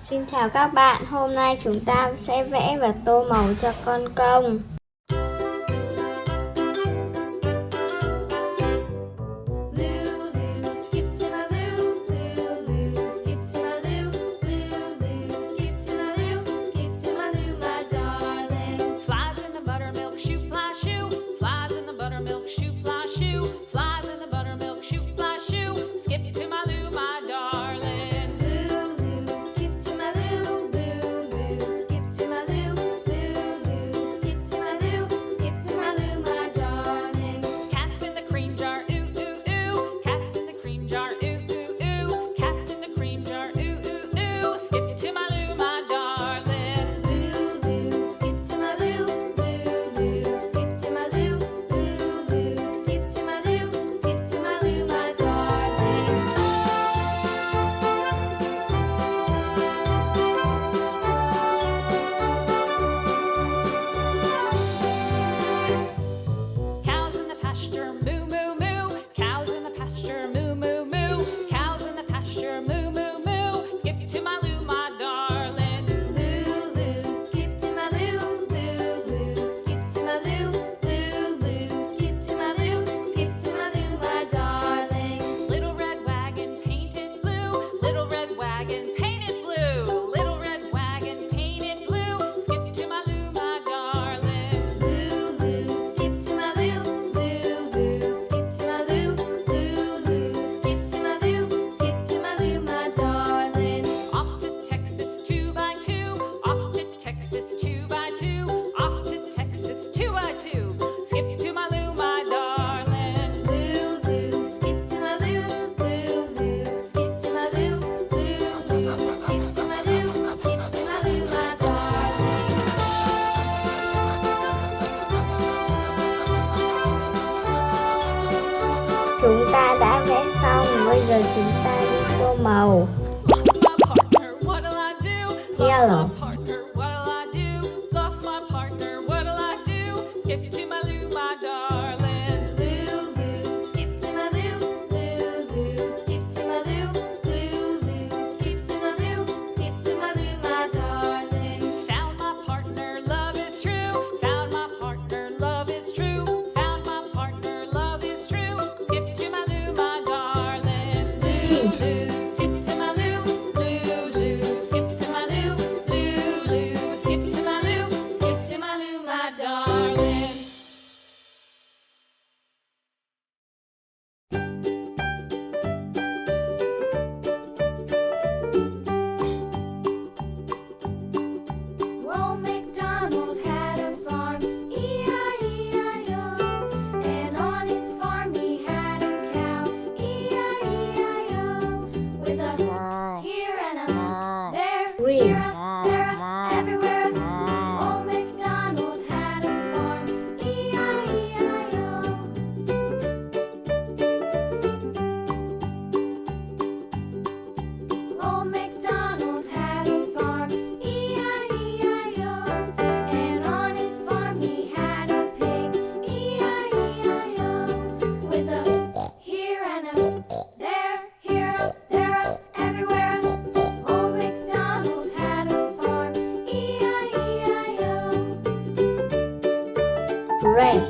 Xin chào các bạn, hôm nay chúng ta sẽ vẽ và tô màu cho con công. Chúng ta đã vẽ xong, bây giờ chúng ta đi tô màu. Yellow. Red.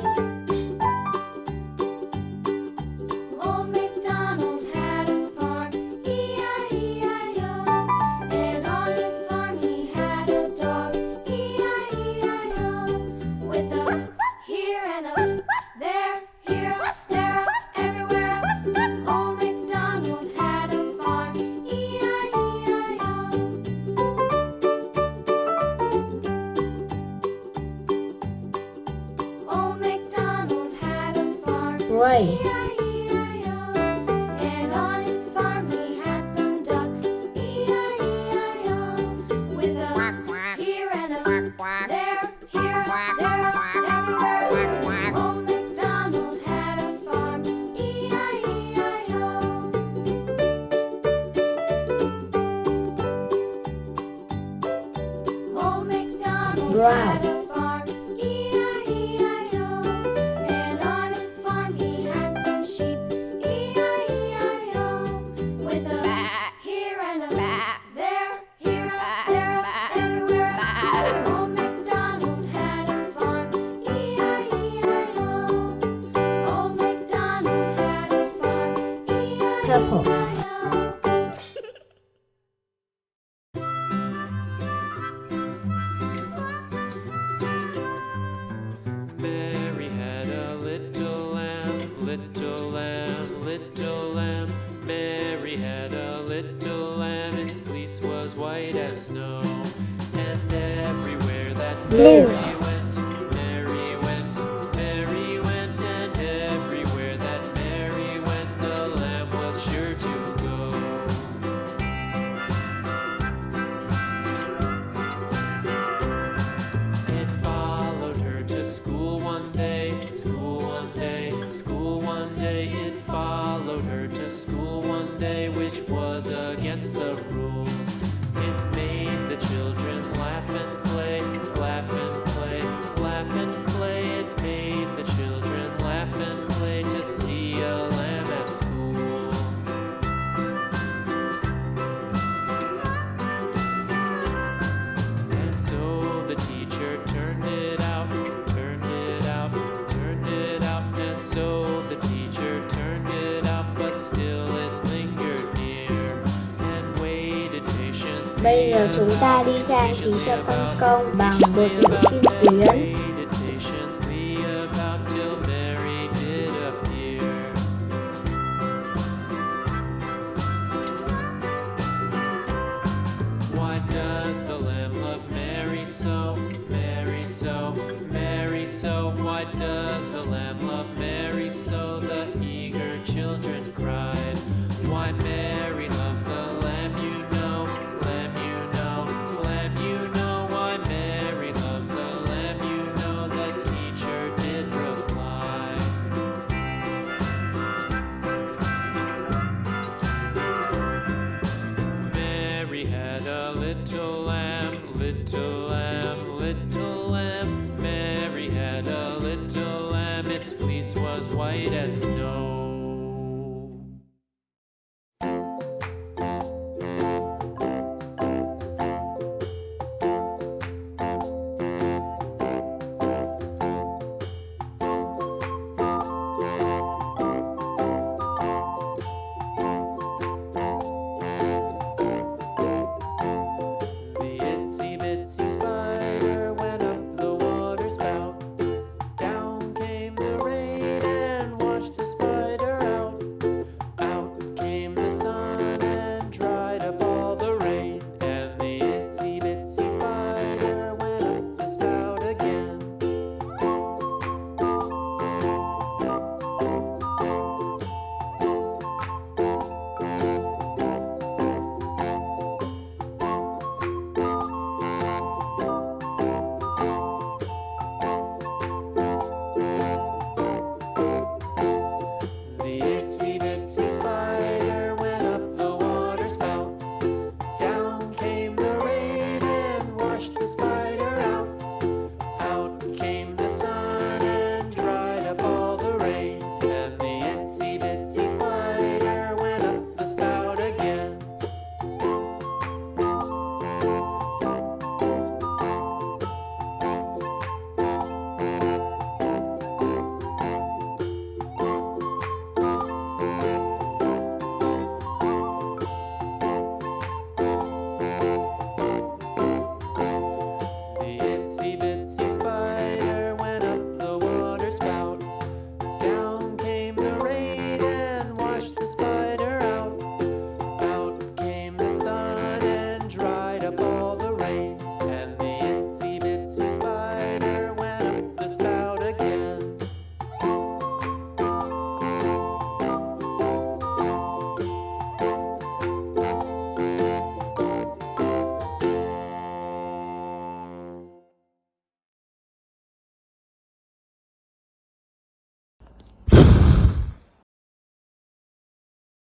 Old MacDonald had a farm, E-I-E-I-O. And on his farm he had a dog, E-I-E-I-O. With a here and a there, here, there, everywhere. Old MacDonald had a farm, E-I-E-I-O. Old MacDonald had a farm, Right. E-I-E-I-O. And on his farm he had some ducks, E-I-E-I-O. With a here and a there, here, there, everywhere. Old MacDonald had a farm, E-I-E-I-O. Old MacDonald Brown. had a farm, E-I-E-I-O. And on his farm he had some sheep, E-I-E-I-O. With a here and a there, here, purple. Mary had a little lamb, little lamb, little lamb. Mary had a little lamb, its fleece was white as snow. And everywhere that Blue. Mary went, Mary went, Mary went. And everywhere that Mary went, the lamb was sure to go. It followed her to school one day, school one day, school one day. It followed her to school one day, which was against the rules. It made the children laugh and play, laugh and play, laugh and play. It made the children laugh and play to see a lamb at school. And so the teacher turned it out, turned it out, turned it out. And so the teacher turned it out, but still it lingered near and waited patiently. Bây giờ chúng ta đi trang trí cho con công bằng bột nhựa kim tuyến. Waited patiently about till Mary did appear. Why does the lamb love Mary so, Mary so, Mary so? Why does the lamb love Mary so? The eager children cried. Why Mary loves the lamb, you know, lamb, you know, lamb, you know. Why Mary loves the lamb, you know. The teacher did reply. Mary had a little lamb, little lamb, little lamb. Mary had a little lamb, its fleece was white as snow. The itsy bitsy spider went up the water spout. Down came the rain and washed the spider out. Out came the sun and dried up all the rain. And the itsy bitsy spider went up the spout again. The itsy bitsy spider went up the water spout. Down came the rain and washed the spider out. Out came the sun and dried up all the rain. And the itsy bitsy spider went up the spout again. The itsy bitsy spider went up the water spout. Down came the rain and washed the spider out. Out came the sun and dried up all the rain. And the itsy bitsy spider went up the spout again.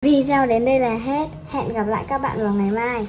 Video đến đây là hết. Hẹn gặp lại các bạn vào ngày mai.